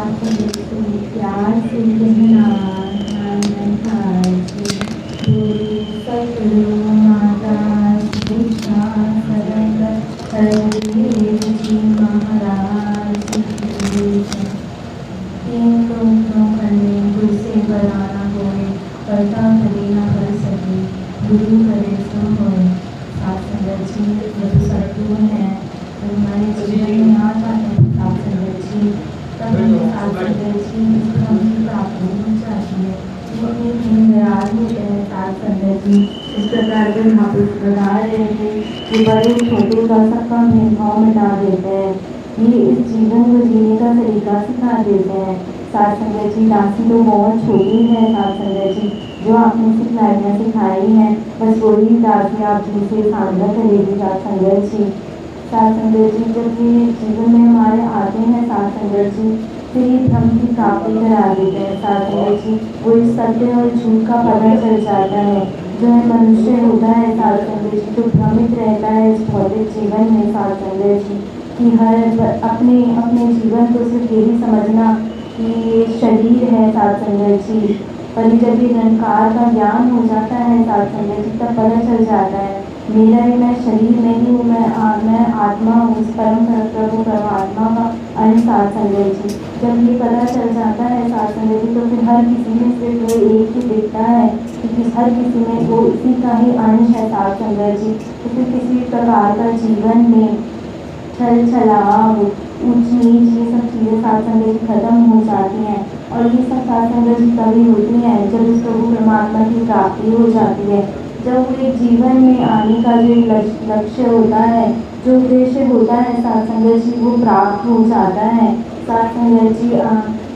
प्यार से कहना सतगुरु माता शिक्षा जी महाराज तीन लोगों करने गुरु से बराना होए करता करे ना कर सके गुरु करे सो होए। साथ संगत जी यदि सतगुरु है तो हमारे जीवन में आ जाते हैं साथ संगत जी, तब हमें साथ संगत जी इसका भी प्राप्ति हो जाती है। इतने नाराज होते हैं साथ संगत जी। इस प्रकार के महापुरुष बता रहे थे कि बड़े छोटे का सबका भेदभाव मिटा देते हैं, ये इस जीवन को जीने का तरीका सिखा देते हैं। साथ संगत जी दासी तो बहुत छोटी है साथ संगत जी, जो आपने सिखलाइयाँ सिखाई हैं बस वही दासी आप जी से साझा करेगी साथ संगत जी। साथ संगत जी जब ये जीवन में हमारे आते हैं साथ संगत जी, फिर ये भ्रम की प्राप्ति करा देते हैं साथ संगत जी। वो इस सत्य और झूठ का पता चल जाता है। जो मनुष्य होता है साथ संगत जी, जो भ्रमित रहता है इस भौतिक जीवन में साथ संगत जी, कि हर अपने अपने जीवन को सिर्फ यही समझना कि ये शरीर है साथ संगत जी। पर जब ये निरंकार का ज्ञान हो जाता है साथ संगत जी, तब पता चल जाता है मेरा ही मैं शरीर नहीं हूँ, मैं आत्मा हूँ, इस परम प्रभु परमात्मा का अंश साथ संगत जी। जब ये पता चल जाता है साथ संगत जी, तो फिर हर किसी में सिर्फ वो एक ही दिखता है, क्योंकि हर किसी में वो इसी का ही अंश है साथ संगत जी। तो फिर किसी प्रकार का जीवन में छल छलाव ऊंच नीच ये सब चीज़ें साथ संगत जी खत्म हो जाती हैं। और ये सब साथ संगत जी तभी होती हैं जब इस प्रभु परमात्मा की प्राप्ति हो जाती है, जब वो एक जीवन में आने का जो लक्ष्य होता है, जो उद्देश्य होता है साथ संगत जी, वो प्राप्त हो जाता है साथ संगत जी।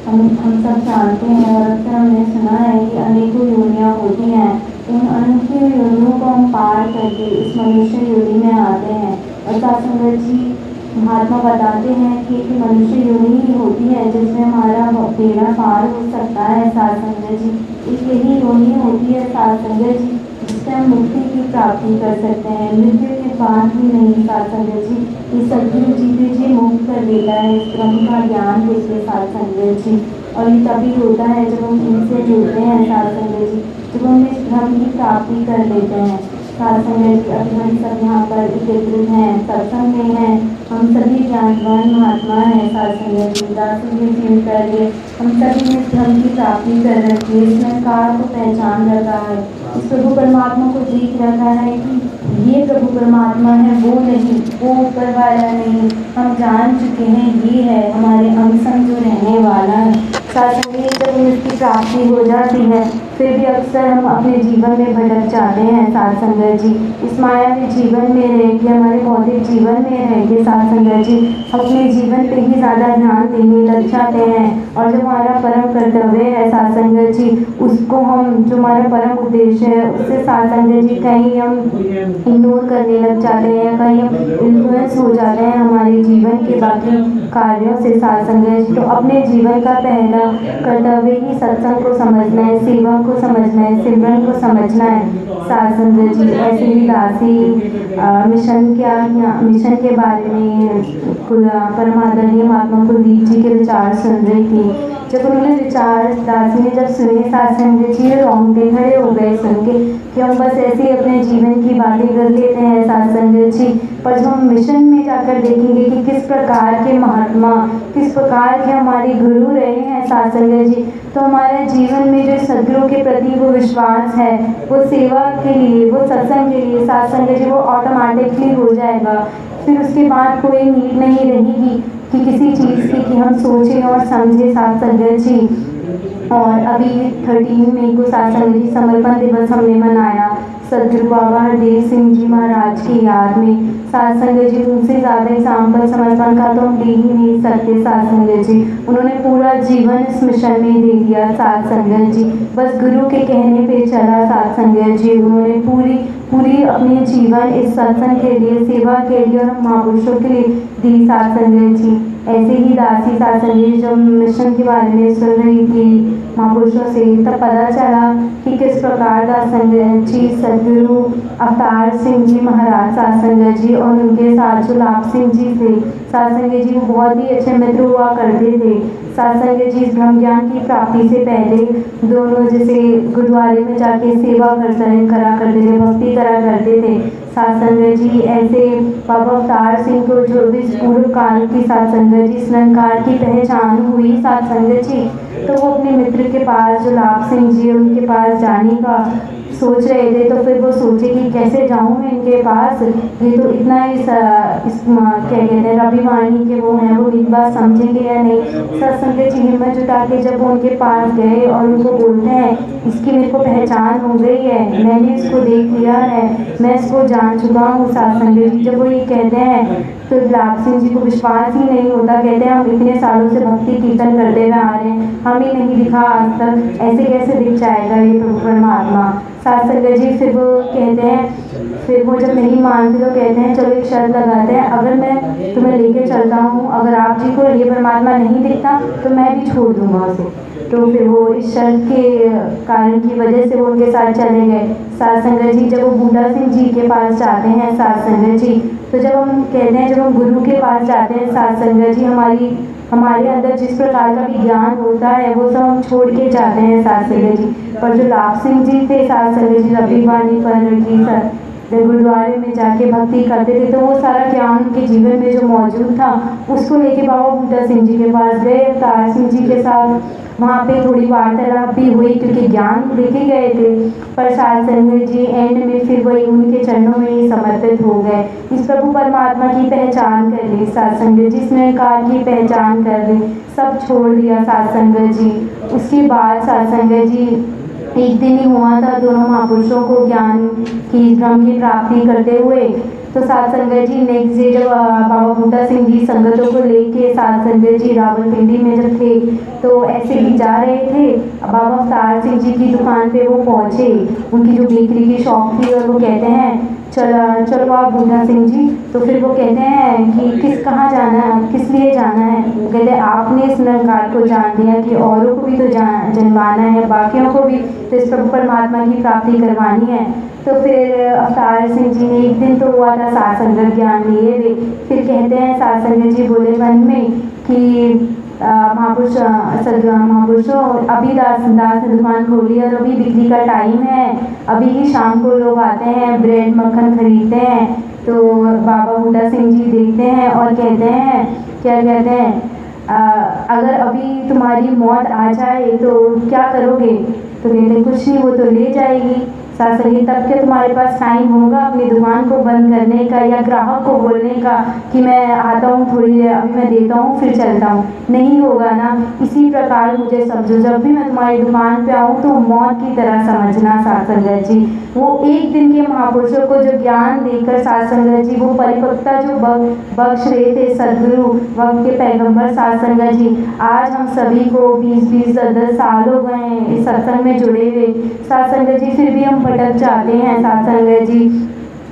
हम सब जानते हैं और अक्सर हमने सुना है कि अनेकों योनियाँ होती हैं, उन अनेकों योनियों को हम पार करके इस मनुष्य योनि में आते हैं। और साथ संगत जी महात्मा बताते हैं कि मनुष्य योनि ही होती है जिसमें हमारा बेड़ा पार हो सकता है साथ संगत जी। एक यही योनि होती है साथ संगत जी जिससे हम मुक्ति की प्राप्ति कर सकते हैं, मृत्यु के बाद भी नहीं साथ संगत जी। ये सतगुरु जी भी जी मुक्त कर देता है इस ब्रह्म का ज्ञान देते साथ संगत जी। और ये तभी होता है जब हम इनसे जुड़ते हैं साथ संगत जी, जब हम इस ब्रह्म की प्राप्ति कर लेते हैं साथ संगत जी। अभी हम सब यहाँ पर एकत्रित हैं, सत्संग में हैं, हम सभी ज्ञानवान महात्मा हैं साथ संगत जी। दासी में सीन करके हम सभी ने धर्म की प्राप्ति कर रखी है, इस निरंकार को पहचान रखा है, इस प्रभु परमात्मा को देख रखा है कि ये प्रभु परमात्मा है, वो नहीं, वो ऊपर वाला नहीं। हम जान चुके हैं ये है हमारे अंग संग जो रहने वाला है साथ संगत। जब इसकी प्राप्ति हो जाती है फिर भी अक्सर हम अपने जीवन में भटक जाते हैं साथ संगत जी। इस माया के जीवन में रह के, हमारे भौतिक जीवन में रह के साथ संगत जी अपने जीवन पे ही ज़्यादा ध्यान देने लग जाते हैं। और जो हमारा परम कर्तव्य है साथ संगत जी, उसको हम जो हमारा परम उद्देश्य है उससे साथ संगत जी कहीं हम इग्नोर करने लग जाते हैं, कहीं हम इन्फ्लुएंस हो जाते हैं हमारे जीवन के बाकी कार्यों से साथ संगत जी। तो अपने जीवन का पहला कर्तव्य ही सत्संग को समझना है, सेवा को समझना है, सिमरन को समझना है साथ संगत जी। ऐसे ही दासी मिशन के बारे में परमादरणीय महात्मा कुलदीप जी के विचार सुन रही थी। जब उन्होंने विचार दासी ने जब सुने साथ संगत जी रोंगटे खड़े हो गए सुन के कि हम बस ऐसे ही अपने जीवन की बातें कर लेते हैं साथ संगत जी, पर जब हम मिशन में जाकर देखेंगे कि किस प्रकार के महात्मा, किस प्रकार के हमारे गुरु रहे हैं साथ संगत जी, तो हमारे जीवन में जो सदगुरु के प्रति वो विश्वास है, वो सेवा के लिए, वो सत्संग के लिए साथ संगत जी, वो ऑटोमेटिकली हो जाएगा। फिर उसके बाद कोई नीड नहीं रहेगी कि किसी चीज़ की कि हम सोचें और समझें साथ संगत जी। और अभी 13 मई को साथ संगत जी समर्पण दिवस हमने मनाया सदगुरु बाबा हरदेव सिंह जी महाराज की याद में साथ संगत जी। उनसे ज़्यादा एग्जाम्पल समर्पण का तो हम दे ही नहीं सकते साथ संगत जी। उन्होंने पूरा जीवन इस मिशन में दे दिया साथ संगत जी, बस गुरु के कहने पे चला साथ संगत जी। उन्होंने पूरी अपनी जीवन इस सत्संग के लिए, सेवा के लिए और महापुरुषों के लिए दी साथ संगत जी। ऐसे ही दासी साथ संगत जब मिशन के बारे में सुन रही थी महापुरुषों से, तब पता चला कि किस प्रकार दास संगत जी सदगुरु अवतार सिंह जी महाराज साथ संगत जी और उनके साथ जो लाभ सिंह जी थे साथ संगत जी, वो बहुत ही अच्छे मित्र हुआ करते थे सत्संग जी इस ब्रह्म ज्ञान की प्राप्ति से पहले दोनों जैसे गुरुद्वारे में जाके सेवा करा करते थे, भक्ति करा करते थे। सत्संग जी ऐसे बाबा अवतार सिंह को जो भी पूर्व काल की सत्संग जी इस निरंकार की पहचान हुई सत्संग जी, तो वो अपने मित्र के पास जो लाभ सिंह जी उनके पास जाने का सोच रहे थे। तो फिर वो सोचे कि कैसे जाऊं मैं इनके पास, ये तो इतना इस क्या कहते हैं अभिमानी के वो हैं, वो मेरी बात समझेंगे या नहीं। सत्संग जी हिम्मत जुटा के जब वो उनके पास गए और उनको बोलते हैं इसकी मेरे को पहचान हो गई है, मैंने इसको देख लिया है, मैं इसको जान चुका हूँ। सत्संग जी जब वो ये कहते हैं तो लाभ सिंह जी को विश्वास ही नहीं होता। कहते हैं हम इतने सालों से भक्ति कीर्तन करते हुए आ रहे हैं, हम ही नहीं दिखा आज तक, ऐसे कैसे दिख जाएगा ये प्रभु परमात्मा। सत्संग जी फिर वो कहते हैं, फिर वो जब नहीं मानते तो कहते हैं चलो एक शर्त लगाते हैं, अगर मैं तुम्हें लेके चलता हूँ, अगर आप जी को ये परमात्मा नहीं दिखता तो मैं भी छोड़ दूंगा उसे। तो फिर वो इस शर्त के कारण की वजह से वो उनके साथ चले गए। सत्संग जी जब वो बूढ़ा सिंह जी के पास जाते हैं सत्संग जी, तो जब हम कहते हैं जब हम गुरु के पास जाते हैं सत्संग जी, हमारे अंदर जिस प्रकार का भी ज्ञान होता है वो सब हम छोड़ के जाते हैं सत्संग जी। पर जो लाभ सिंह जी थे सत्संग जी रविवाणी पर की गुरुद्वारे में जाके भक्ति करते थे, तो वो सारा ज्ञान उनके जीवन में जो मौजूद था उसको लेके बाबा बूढ़ा सिंह जी के पास गए। अवतार सिंह जी के साथ वहाँ पे थोड़ी वार्तालाप भी हुई क्योंकि ज्ञान लेके गए थे। पर सत्संग जी एंड में फिर वही उनके चरणों में ही समर्पित हो गए। इस प्रभु परमात्मा की पहचान कर ली सत्संग जी, जिस निरंकार की पहचान कर ली, सब छोड़ दिया सत्संग जी। उसके बाद सत्संग जी एक दिन ही हुआ था दोनों महापुरुषों को ज्ञान की ब्रह्म की प्राप्ति करते हुए। तो सत्संग जी नेक्स्ट डे जब बाबा बूढ़ा सिंह जी संगतों को लेके सत्संग जी रावलपिंडी में जब थे तो ऐसे ही जा रहे थे, बाबा अवतार सिंह जी की दुकान पे वो पहुँचे, उनकी जो बेकरी की शॉप थी, और वो कहते हैं चलो आप बूढ़ा सिंह जी। तो फिर वो कहते हैं कि कहाँ जाना है, किस लिए जाना है। वो कहते हैं आपने इस निरंकार को जान लिया कि औरों को भी तो जनवाना है, बाकियों को भी तो इस प्रभु परमात्मा की प्राप्ति करवानी है। तो फिर अवतार सिंह जी ने एक दिन तो हुआ था सत्संग ज्ञान लिए हुए, फिर कहते हैं सत्संग जी बोले मन में कि महापुरुषों अभी दास ने दुकान खोली और अभी बिक्री का टाइम है, अभी ही शाम को लोग आते हैं ब्रेड मक्खन खरीदते हैं। तो बाबा बूढ़ा सिंह जी देखते हैं और कहते हैं क्या कहते हैं अगर अभी तुम्हारी मौत आ जाए तो क्या करोगे। तो कहते हैं कुछ नहीं, वो तो ले जाएगी। सत्संग तब क्या तुम्हारे पास टाइम होगा अपनी दुकान को बंद करने का या ग्राहक को बोलने का कि मैं आता हूँ थोड़ी देर, अभी मैं देता हूँ फिर चलता हूँ, नहीं होगा ना। इसी प्रकार मुझे समझो, जब भी मैं तुम्हारी दुकान पे आऊँ तो मौत की तरह समझना सत्संग जी। वो एक दिन के महापुरुषों को जो ज्ञान देकर सत्संग जी वो परिपक्वता जो बख्श रहे थे सदगुरु वक्त के पैगंबर सत्संग जी, आज हम सभी को 20-20 10 साल हो गए हैं इस सत्संग में जुड़े हुए सत्संग जी, फिर भी हम भटक जाते हैं सत्संग जी।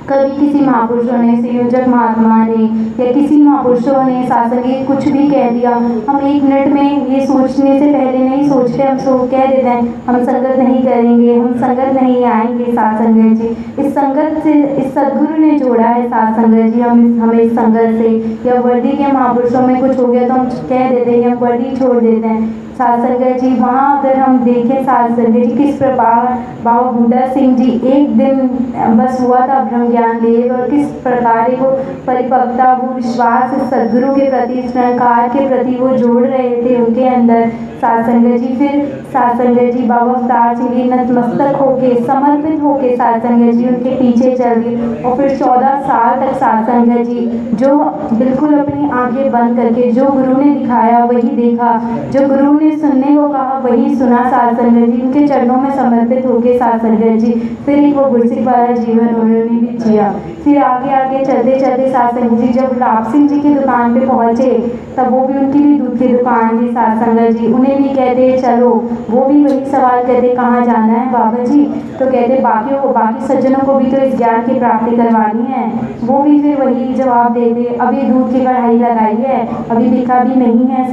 कभी किसी महापुरुषों ने, संयोजक महात्मा ने या किसी महापुरुषों ने सत्संग कुछ भी कह दिया, हम एक मिनट में ये सोचने से पहले नहीं सोचते, हम कह देते हैं हम संगत नहीं करेंगे, हम संगत नहीं आएंगे सत्संग जी। इस संगत से इस सदगुरु ने जोड़ा है सत्संग जी हमें इस संगत से। या वर्दी के महापुरुषों में कुछ हो गया तो हम कह देते हैं, हम वर्दी छोड़ देते हैं सत्संग जी। वहाँ अगर हम देखें सत्संग जी किस प्रकार बाबा बूढ़ा सिंह जी एक दिन बस हुआ था ब्रह्म ज्ञान लिए और किस प्रकार को परिपक्वता वो विश्वास सदगुरु के प्रति निरंकार के प्रति वो जोड़ रहे थे उनके अंदर सत्संग जी। फिर सत्संग जी बाबा अवतार सिंह जी नतमस्तक होके समर्पित होके सत्संग जी उनके पीछे चल गए और फिर 14 साल तक सत्संग जी जो बिल्कुल अपनी आंखें बंद करके जो गुरु ने दिखाया वही देखा, जो गुरु ने सुनने को कहा वही सुना सत्संग जी, उनके चरणों में समर्पित होके सत्संग जी। फिर एक वो गुरसिक वाला जीवन उन्होंने भी जिया। फिर आगे आगे चलते चलते सत्संग जी जब लाभ सिंह जी की दुकान पे पहुँचे तब वो भी उनकी भी दूध की दुकान थी सत्संग जी, उन्हें भी कहते चलो, वो भी वही सवाल कहते कहाँ जाना है बाबा जी। तो कहते बाकियों को, बाकी सज्जनों को भी तो इस ज्ञान की प्राप्ति करवानी है। वो भी फिर वही जवाब देते अभी दूध की कढ़ाई लगाई है, अभी बिका भी नहीं है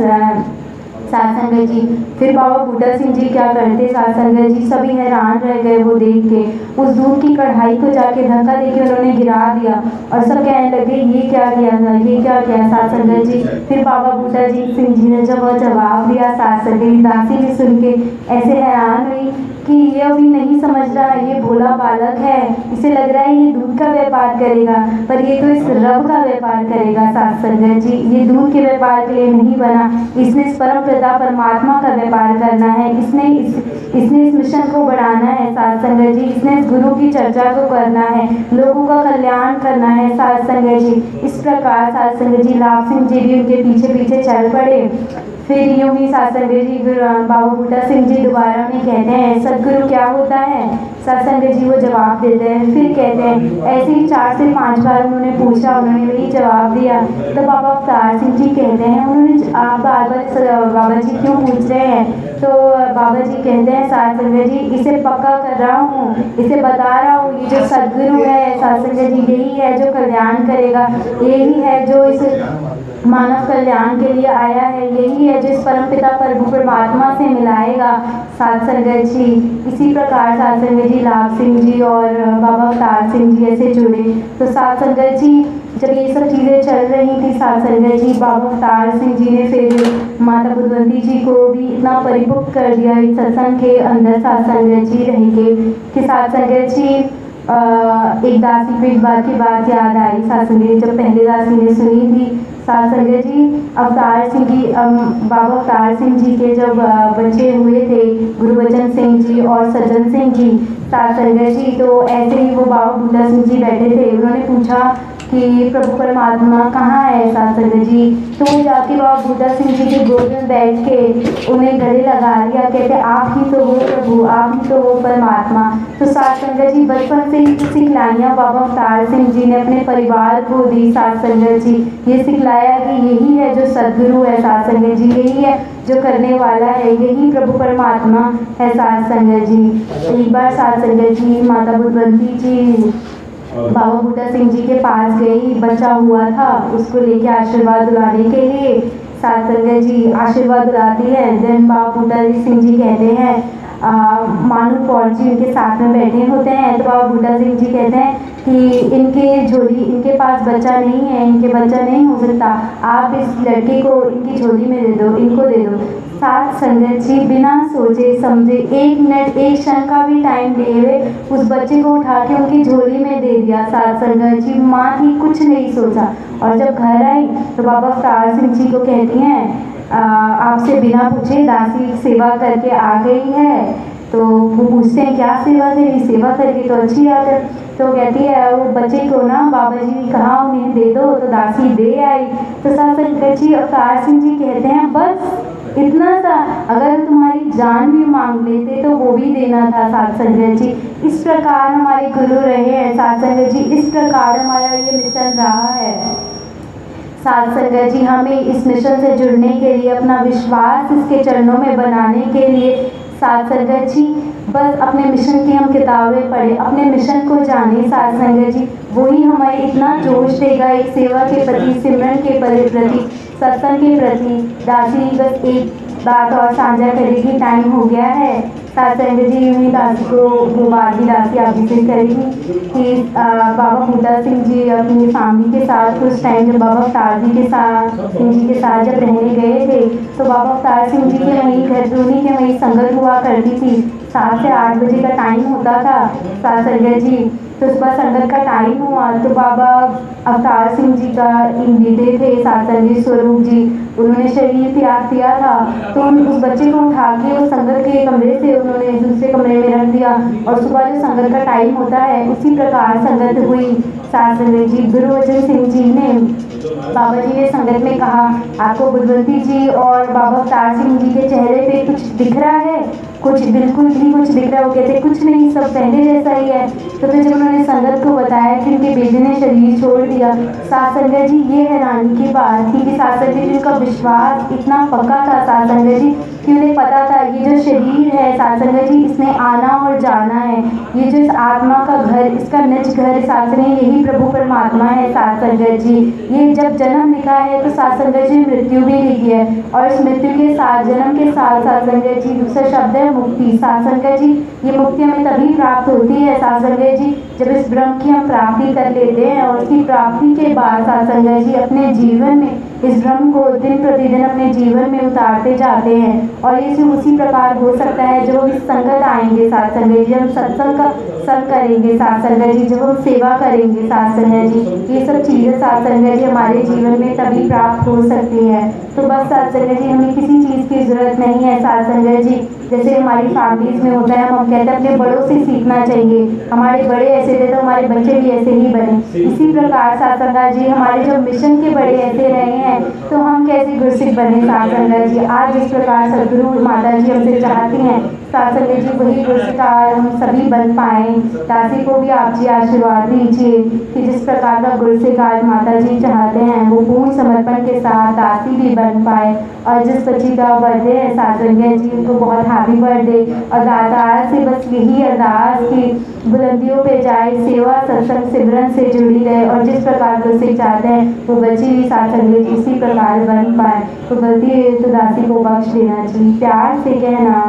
साथ संगत जी फिर बाबा बूटा सिंह जी क्या करते, साथ संगत जी सभी हैरान रह गए वो देख के। उस दूध की कढ़ाई को जाके धक्का देके उन्होंने गिरा दिया और सब कहने लगे ये क्या किया था, ये क्या किया। साथ संगत जी फिर बाबा बूटा जी सिंह जी ने जब वह जवाब दिया, साथ संगत जी दासी भी सुन के ऐसे हैरान हुई कि ये अभी नहीं समझ रहा, ये भोला बालक है, इसे लग रहा है ये दूध का व्यापार करेगा, पर ये तो इस रब का व्यापार करेगा। साथ संगत जी ये दूध के व्यापार के लिए नहीं बना, इसने इस परम पिता परमात्मा का व्यापार करना है, इसने इस मिशन को बढ़ाना है। साथ संगत जी इसने इस गुरु की चर्चा को करना है, लोगों का कल्याण करना है। साथ संगत जी इस प्रकार साथ संगत जी लाभ सिंह जी भी उनके पीछे पीछे चल पड़े। फिर यूं ही साथ संगत जी बाबा बूटा सिंह जी दोबारा में कहते हैं सदगुरु क्या होता है। साथ संगत जी वो जवाब देते हैं, फिर कहते हैं ऐसे ही 4 से 5 बार उन्होंने पूछा, उन्होंने वही जवाब दिया। तो बाबा अवतार सिंह जी कहते हैं उन्होंने आप बार बार बाबा जी क्यों पूछ रहे हैं। तो बाबा जी कहते हैं साथ संगत जी इसे पक्का कर रहा हूँ, इसे बता रहा हूँ ये जो सदगुरु है साथ संगत जी यही है जो कल्याण करेगा, यही है जो इस मानव कल्याण के लिए आया है, यही है जो इस परमपिता प्रभु परमात्मा से मिलाएगा। साथ संगत जी इसी प्रकार साथ संगत जी लाभ सिंह जी और बाबा अवतार सिंह जी ऐसे जुड़े। तो साथ संगत जी जब ये सब चीज़ें चल रही थी, साथ संगत जी बाबा अवतार सिंह जी ने फिर माता बुद्धवंती जी को भी इतना परिपुक्त कर दिया इस सत्संग के अंदर साथ संगत जी रह के कि साथ संगत जी एक दासी को एक बार की बात याद आई। साथ संगत जी जब पहले दासी ने सुनी थी, साथ संगत जी अवतार सिंह जी बाबा अवतार सिंह जी के जब बच्चे हुए थे गुरुबचन सिंह जी और सज्जन सिंह जी, साथ संगत जी तो ऐसे ही वो बाबा बूटा सिंह जी बैठे थे, उन्होंने पूछा कि प्रभु परमात्मा कहाँ है। साथ संगत जी तो वो जाके बाबा बूटा सिंह जी के गोद में बैठ के उन्हें गले लगा लिया, कहते आप ही तो हो प्रभु, आप ही तो हो परमात्मा। तो साथ संगत जी बचपन से ही सिखलाइयाँ बाबा अवतार सिंह जी ने अपने परिवार को दी। साथ संगत जी ये सिखलाया कि यही है जो सदगुरु है, साथ संगत जी यही है जो करने वाला है, यही प्रभु परमात्मा है। साथ संगत जी एक बार साथ संगत जी माता बुद्धवंती जी बाबा बूटा सिंह जी के पास गई, बच्चा हुआ था, उसको लेके आशीर्वाद दिलाने के लिए साथ संगत जी आशीर्वाद दिलाती है। देन बाबा बूटा सिंह जी कहते हैं मानू कौर जी उनके साथ में बैठे होते हैं। तो बाबा बूटा सिंह जी कहते हैं कि इनके झोली, इनके पास बच्चा नहीं है, इनके बच्चा नहीं हो सकता, आप इस लड़के को इनकी झोली में दे दो, इनको दे दो। साथ संगत जी बिना सोचे समझे 1 मिनट 1 क्षण का भी टाइम लिए हुए उस बच्चे को उठा के उनकी झोली में दे दिया। साथ संगत जी माँ थी, कुछ नहीं सोचा। और जब घर आई तो बाबा अवतार सिंह जी को कहती हैं आपसे बिना पूछे दासी सेवा करके आ गई है। तो वो पूछते हैं क्या सेवा करी, सेवा करके तो अच्छी बात है। तो कहती है वो बच्चे को ना बाबा जी ने कहा उन्हें दे दो, तो दासी दे आई। तो साथ संगत जी अवतार सिंह जी कहते हैं बस इतना सा, अगर तुम्हारी जान भी मांग लेते तो वो भी देना था। साथ संगत जी इस प्रकार हमारे गुरु रहे हैं, साथ संगत जी इस प्रकार हमारा ये मिशन रहा है। साथ संगत जी हमें इस मिशन से जुड़ने के लिए, अपना विश्वास इसके चरणों में बनाने के लिए साथ संगत जी बस अपने मिशन की हम किताबें पढ़े, अपने मिशन को जाने। साथ संगत जी वही हमें इतना जोश देगा एक सेवा के प्रति, सिमरन के प्रति, सत्संग के प्रति। दासी बस एक बात और साझा करेगी, टाइम हो गया है। साथ संगत जी यूँ ही दासी को वो बात भी दासी अभिषेक करेगी कि बाबा बूटा सिंह जी अपनी फैमिली के साथ कुछ टाइम जब बाबा अवतार जी के साथ सिंह जी के साथ जब रहने गए थे तो बाबा अवतार सिंह जी के वहीं घर धोनी के वहीं संगत हुआ करती थी। 7 से 8 बजे का टाइम होता था। साथ संगत जी तो सुबह संगत का टाइम हुआ तो बाबा अवतार सिंह जी का इन बेटे थे साथ संगत स्वरूप जी, उन्होंने शरीर त्याग किया था। तो उस बच्चे को उठा के उस संगत के कमरे से उन्होंने दूसरे कमरे में रख दिया और सुबह जो संगत का टाइम होता है उसी प्रकार संगत हुई। साथ संगत जी गुरुबचन सिंह जी ने, बाबा जी ने संगत में कहा आपको बुद्धवंती जी और बाबा अवतार सिंह जी के चेहरे पे कुछ दिख रहा है, कुछ बिल्कुल भी कुछ दिख रहा है। वो कहते कुछ नहीं, सब पहले जैसा ही है। तो फिर जब उन्होंने संगत को बताया कि उनके बेटे ने शरीर छोड़ दिया, साथ संगत जी ये हैरानी की बात थी कि साथ संगत जी का विश्वास इतना पक्का था। साथ संगत जी कि उन्हें पता था ये जो शरीर है साथ संगत जी इसने आना और जाना है, ये जो इस आत्मा का घर, इसका निज घर साथ संगत यही प्रभु परमात्मा है साथ संगत जी। ये जब जन्म लिखा है तो साथ संगत जी मृत्यु भी लिखी है, और इस मृत्यु के साथ जन्म के साथ साथ संगत जी दूसरा शब्द है मुक्ति साथ संगत जी। ये मुक्ति हमें तभी प्राप्त होती है साथ संगत जी जब इस ब्रह्म की हम प्राप्ति कर लेते हैं, और उसकी प्राप्ति के बाद साथ संगत जी अपने जीवन में इस ब्रह्म को दिन प्रतिदिन अपने जीवन में उतारते जाते हैं। और ये सिर्फ उसी प्रकार हो सकता है जब हम इस संगत आएंगे साथ संगत जी, हम सत्संग का संग करेंगे साथ संगत जी, जब हम सेवा करेंगे साथ संगत जी, ये सब चीज़ें साथ संगत जी हमारे जीवन में तभी प्राप्त हो सकती हैं। तो बस साथ संगत जी हमें किसी चीज़ की ज़रूरत नहीं है साथ संगत जी। जैसे हमारी फैमिलीज में होता है, हम कहते हैं अपने बड़ों से सीखना चाहिए, हमारे बड़े ऐसे थे तो हमारे बच्चे भी ऐसे ही बने। इसी प्रकार साथ संगत जी हमारे जो मिशन के बड़े ऐसे रहे हैं तो हम कैसे गुरसिख बने साथ संगत जी। आज जिस प्रकार सदगुरु माता जी हमसे चाहती हैं साथ संगत जी वही गुरसिकार हम सभी बन पाएँ। दासी को भी आप जी आशीर्वाद दीजिए कि जिस प्रकार का गुरसिकार माता जी चाहते हैं वो पूर्ण समर्पण के साथ दासी भी बन पाए। और जिस बच्ची का बर्थडे है साथ संगत जी उनको बहुत हैप्पी बर्थडे, और दातार से बस यही अरदास की बुलंदियों पे जाए, सेवा सत्संग सिमरन से जुड़ी रहे, और जिस प्रकार गुरसिख चाहते हैं वो बच्ची भी साथ संगत जी इसी प्रकार बन पाए। तो गलती है तो दासी को बख्श देना चाहिए, प्यार से कहना